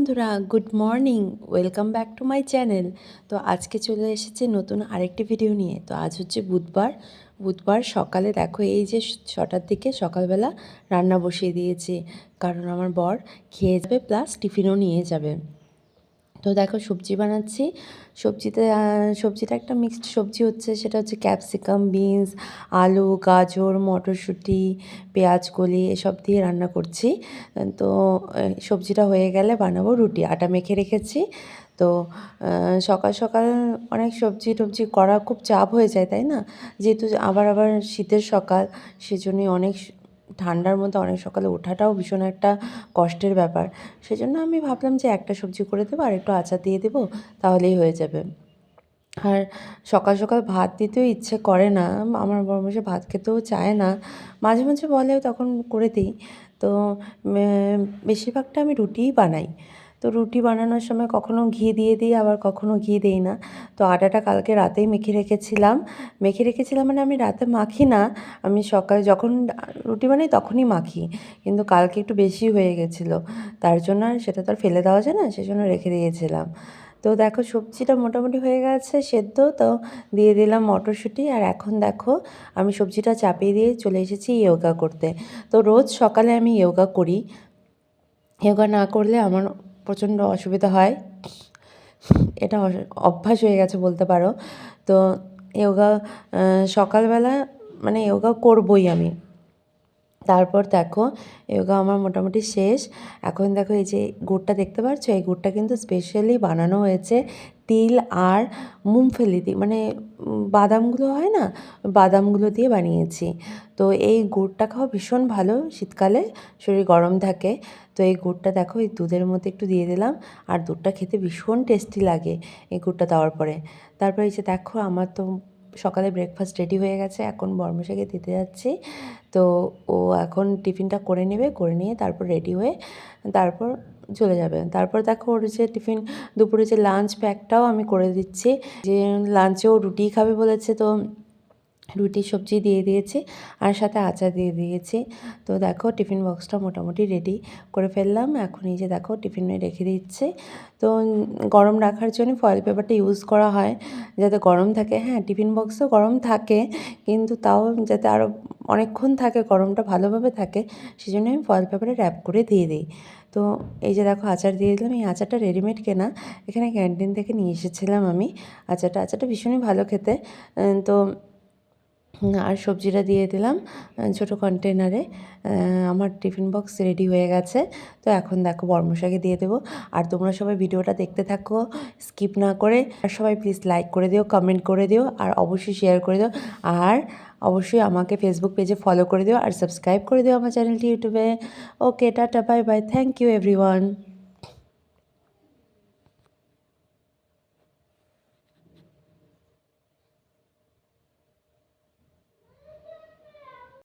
বন্ধুরা, good morning. Welcome back to my channel. তো আজকে চলে এসেছে নতুন আরেকটি ভিডিও নিয়ে। তো আজ হচ্ছে বুধবার সকালে দেখো এই যে 6টার দিকে সকালবেলা রান্না বসিয়ে দিয়েছি, কারণ আমার বর খেয়ে যাবে প্লাস টিফিনও নিয়ে যাবে। তো দেখো সবজি বানাচ্ছি। সবজিটা একটা মিক্সড সবজি হচ্ছে, সেটা হচ্ছে ক্যাপসিকাম, বিনস, আলু, গাজর, মটরশুঁটি, পেঁয়াজ কলি এসব দিয়ে রান্না করছি। তো সবজিটা হয়ে গেলে বানাবো রুটি। আটা মেখে রেখেছি। তো সকাল সকাল অনেক সবজি টবজি করা খুব চাপ হয়ে যায়, তাই না? যেহেতু আবার শীতের সকাল, সেজন্যই ঠান্ডার মধ্যে অনেক সকালে ওঠাটাও ভীষণ একটা কষ্টের ব্যাপার। সেজন্য আমি ভাবলাম যে একটা সবজি করে দেবো আর একটু আচার দিয়ে দেবো, তাহলেই হয়ে যাবে। আর সকাল সকাল ভাত দিতেও ইচ্ছে করে না, আমার বরমশাই ভাত খেতেও চায় না। মাঝে মাঝে বলে, তখন করে দিই। তো বেশিরভাগটা আমি রুটিই বানাই। তো রুটি বানানোর সময় কখনো ঘি দিয়ে দিই, আবার কখনো ঘি দিই না। তো আটাটা কালকে রাতেই মেখে রেখেছিলাম মানে আমি রাতে মাখি না, আমি সকালে যখন রুটি বানাই তখনই মাখি। কিন্তু কালকে একটু বেশি হয়ে গেছিলো, তার জন্য আর সেটা তো আর ফেলে দেওয়া যায় না, সেজন্য রেখে দিয়েছিলাম। তো দেখো সবজিটা মোটামুটি হয়ে গেছে সেদ্ধ। তো দিয়ে দিলাম মটরশুঁটি। আর এখন দেখো আমি সবজিটা চাপিয়ে দিয়ে চলে এসেছি ইয়োগা করতে। তো রোজ সকালে আমি ইয়োগা করি। ইয়োগা না করলে আমার প্রচণ্ড অসুবিধা হয়, এটা অভ্যাস হয়ে গেছে বলতে পারো। তো ইয়োগা সকালবেলা মানে ইয়োগা করবই আমি। তারপর দেখো ইয়োগা আমার মোটামুটি শেষ। এখন দেখো এই যে গুড়টা দেখতে পাচ্ছ, এই গুড়টা কিন্তু স্পেশালি বানানো হয়েছে তিল আর মুংফলি দিয়ে, মানে বাদামগুলো হয় না, বাদামগুলো দিয়ে বানিয়েছি। তো এই গুড়টা খাওয়া ভীষণ ভালো, শীতকালে শরীর গরম থাকে। তো এই গুড়টা দেখো এই দুধের মধ্যে একটু দিয়ে দিলাম, আর দুধটা খেতে ভীষণ টেস্টি লাগে এই গুড়টা দেওয়ার পরে। তারপরে এই যে দেখো আমার তো সকালে ব্রেকফাস্ট রেডি হয়ে গেছে, এখন বর্মশাইকে দিতে যাচ্ছি। তো ও এখন টিফিনটা করে নেবে, করে নিয়ে তারপর রেডি হয়ে তারপর চলে যাবে। তারপর দেখো ওর যে টিফিন, দুপুরে যে লাঞ্চ প্যাকটাও আমি করে দিচ্ছি। যে লাঞ্চেও রুটি খাবে বলেছে, তো রুটি সবজি দিয়ে দিয়েছি, আর সাথে আচার দিয়ে দিয়েছি। তো দেখো টিফিন বক্সটা মোটামুটি রেডি করে ফেললাম। এখন এই যে দেখো টিফিনে রেখে দিচ্ছে। তো গরম রাখার জন্য ফয়েল পেপারটা ইউজ করা হয়, যাতে গরম থাকে। হ্যাঁ, টিফিন বক্সও গরম থাকে, কিন্তু তাও যাতে আরও অনেকক্ষণ থাকে, গরমটা ভালোভাবে থাকে, সেজন্য আমি ফয়েল পেপারে র্যাপ করে দিয়ে দিই। তো এই যে দেখো আচার দিয়ে দিলাম। এই আচারটা রেডিমেড কেনা, এখানে ক্যান্টিন থেকে নিয়ে এসেছিলাম আমি। আচারটা ভীষণই ভালো খেতে। তো আর সবজিটা দিয়ে দিলাম ছোটো কন্টেনারে। আমার টিফিন বক্স রেডি হয়ে গেছে। তো এখন দেখো বর্মশাইকে দিয়ে দেবো। আর তোমরা সবাই ভিডিওটা দেখতে থাকো স্কিপ না করে। আর সবাই প্লিজ লাইক করে দিও, কমেন্ট করে দিও, আর অবশ্যই শেয়ার করে দিও। আর অবশ্যই আমাকে ফেসবুক পেজে ফলো করে দিও, আর সাবস্ক্রাইব করে দিও আমার চ্যানেলটি ইউটিউবে। Okay, tata, bye bye, thank you everyone.